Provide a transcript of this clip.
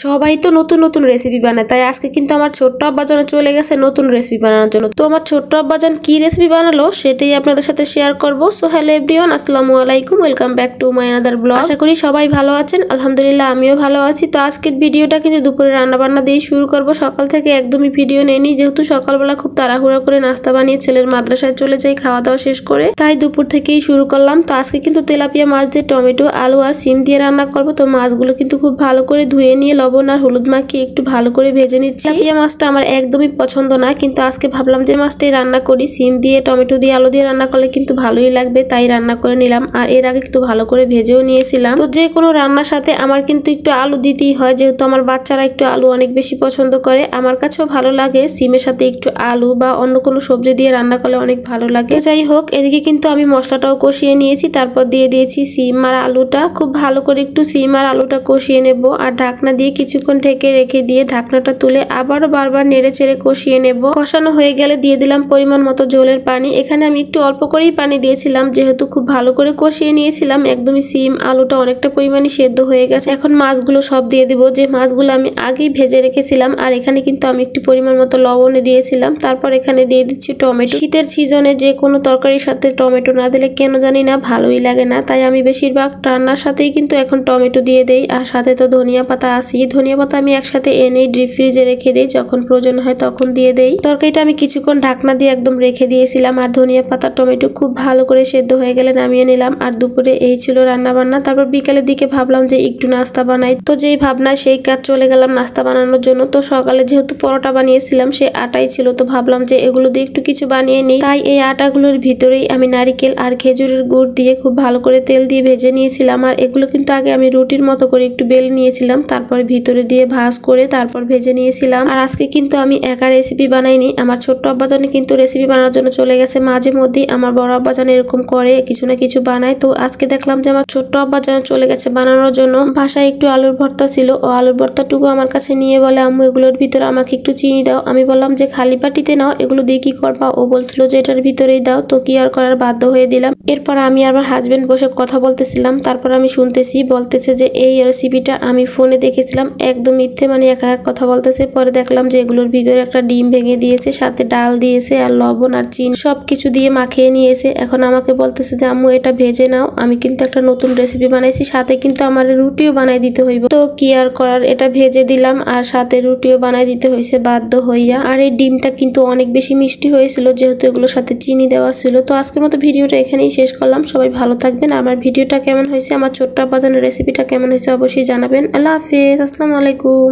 সবাই তো নতুন নতুন রেসিপি বানায়, তাই আজকে কিন্তু আমার ছোট্ট আব্বাজান চলে গেছে নতুন রেসিপি বানানোর জন্য। তো আমার ছোট্ট আব্বাজান কি রেসিপি বানালো সেটাই আপনাদের সাথে শেয়ার করব। সো হ্যালো এভরিওয়ান, আসসালামু আলাইকুম, welcome back to my another blog. আশা করি সবাই ভালো আছেন, আলহামদুলিল্লাহ আমিও ভালো আছি। তো আজকের ভিডিওটা কিন্তু দুপুরে রান্না বান্না দিয়ে শুরু করব। সকাল থেকে একদমই ভিডিও নেইনি, যেহেতু সকালবেলা খুব তাড়াহুড়া করে নাস্তা বানিয়ে ছেলের মাদ্রাসায় চলে যাই খাওয়া দাওয়া শেষ করে, তাই দুপুর থেকেই শুরু করলাম। তো আজকে কিন্তু তেলাপিয়া মাছ দিয়ে টমেটো, আলু আর সিম দিয়ে রান্না করব। তো মাছগুলো কিন্তু খুব ভালো করে ধুয়ে নিয়ে লবণ আর হলুদ মাখিয়ে একটু ভালো করে ভেজে নিচ্ছি। তেলাপিয়া মাছটা আমার একদমই পছন্দ না, কিন্তু আজকে ভাবলাম যে মাছটাই রান্না করি। সিম দিয়ে টমেটো দিয়ে আলু দিয়ে রান্না করলে কিন্তু ভালোই লাগবে, তাই রান্না করে নিলাম। আর এর আগে কিন্তু ভালো করে ভেজেও নিয়েছিলাম। তো যে কোনো রান্নার সাথে আমার কিন্তু একটু আলু দিতেই হয়, যেহেতু আমার বাচ্চারা একটু আলু অনেক বেশি পছন্দ করে। আমার কাছেও ভালো লাগে সিমের সাথে একটু আলু বা অন্য কোনো সবজি দিয়ে রান্না করলে অনেক ভালো লাগে। যাই হোক, এদিকে কিন্তু আমি মশলাটাও কষিয়ে নিয়েছি, তারপর দিয়ে দিয়েছি সিম আর আলুটা। খুব ভালো করে একটু সিম আর আলুটা কষিয়ে নেব আর ঢাকনা দিয়ে কিছুক্ষণ ঢেকে রেখে দিয়ে ঢাকনাটা তুলে আবারও বারবার নেড়ে চেড়ে কষিয়ে নেব। কষানো হয়ে গেলে দিয়ে দিলাম পরিমাণ মতো ঝোলের পানি। এখানে আমি একটু অল্প করেই পানি দিয়েছিলাম, যেহেতু খুব ভালো করে কষিয়ে নিয়েছিলাম। একদমই সিম আলুটা অনেকটা পরিমাণে সেদ্ধ হয়ে গেছে। এখন মাছগুলো সব দিয়ে দিব, যে মাছগুলো আমি আগেই ভেজে রেখেছিলাম। আর এখানে কিন্তু আমি একটু পরিমাণ মতো লবণ দিয়েছিলাম। তারপর এখানে দিয়ে দিচ্ছি টমেটো। শীতের সিজনে যে কোনো তরকারির সাথে টমেটো না দিলে কেন জানি না ভালোই লাগে না, তাই আমি বেশিরভাগ রান্নার সাথেই কিন্তু এখন টমেটো দিয়ে দেই। আর সাথে তো ধনিয়া পাতা আছেই। ধনিয়া পাতা আমি একসাথে এনে ডিপ ফ্রিজে রেখে দিই, যখন প্রয়োজন হয় তখন দিয়ে দেই। তরকারিটা আমি কিছুক্ষণ ঢাকনা দিয়ে একদম রেখে দিয়েছিলাম। আর ধনিয়া পাতা টমেটো খুব ভালো করে সেদ্ধ হয়ে গেলে নামিয়ে নিলাম। আর দুপুরে এই ছিল রান্না বান্না। তারপর বিকালের দিকে ভাবলাম যে একটু নাস্তা বানাই, তো যেই ভাবনা সেই কাজ চলে গেলাম নাস্তা বানানোর জন্য। তো সকালে যেহেতু পরোটা বানিয়েছিলাম সে আটাই ছিল, তো ভাবলাম যে এগুলো দিয়ে একটু কিছু বানিয়ে নিই। তাই এই আটাগুলোর ভিতরেই আমি নারিকেল আর খেজুরের গুড় দিয়ে খুব ভালো করে তেল দিয়ে ভেজে নিয়েছিলাম। আর এগুলো কিন্তু আগে আমি রুটির মতো করে একটু বেলে নিয়েছিলাম, তারপরে ভিতরে দিয়ে ভাঁজ করে তারপর ভেজে নিয়েছিলাম। আর আজকে কিন্তু আমি একা রেসিপি বানাইনি, আমার ছোট্ট আব্বাজানে কিন্তু রেসিপি বানানোর জন্য চলে গেছে। মাঝে মধ্যেই আমার বড় আব্বাজান এরকম করে, কিছু না কিছু বানায়। তো আজকে দেখলাম যে আমার ছোট্ট আব্বাজান চলে গেছে বানানোর জন্য। বাসায় একটু আলুর ভর্তা ছিল, ও আলুর ভর্তাটুকু আমার কাছে নিয়ে বলে, আম্মু এগুলোর ভিতরে আমাকে একটু চিনি দাও। আমি বললাম যে খালি বাটিতে নাও, এগুলো দিয়ে কি করবা? ও বলছিল যে এটার ভিতরেই দাও। তো কি আর করার, বাধ্য হয়ে দিলাম। এরপর আমি আর আমার হাজবেন্ড বসে কথা বলতেছিলাম। তারপর আমি শুনতেছি বলতেছে যে এই রেসিপিটা আমি ফোনে দেখেছিলাম, একদম মিথ্যে, মানে একা এক কথা বলতেছে। পরে দেখলাম যে এগুলোর ভিতরে একটা ডিম ভেঙে দিয়েছে, সাথে ডাল দিয়েছে আর লবণ আর চিনি সবকিছু দিয়ে মাখিয়ে নিয়েছে। এখন আমাকে বলতেছে যে আম্মু এটা ভেজে নাও, আমি কিন্তু একটা নতুন রেসিপি বানাইছি, সাথে কিন্তু আমার রুটিও বানাই দিতে হইব। তো কি আর করার, এটা ভেজে দিলাম আর সাথে রুটিও বানাই দিতে হয়েছে বাধ্য হইয়া। আর এই ডিমটা কিন্তু অনেক বেশি মিষ্টি হয়েছিল, যেহেতু এগুলোর সাথে চিনি দেওয়া ছিল। তো আজকের মতো ভিডিওটা এখানেই শেষ করলাম। সবাই ভালো থাকবেন। আমার ভিডিওটা কেমন হয়েছে, আমার ছোট্ট আব্বাজানের রেসিপিটা কেমন হয়েছে অবশ্যই জানাবেন। আল্লাহ হাফেজ, আসসালামু আলাইকুম।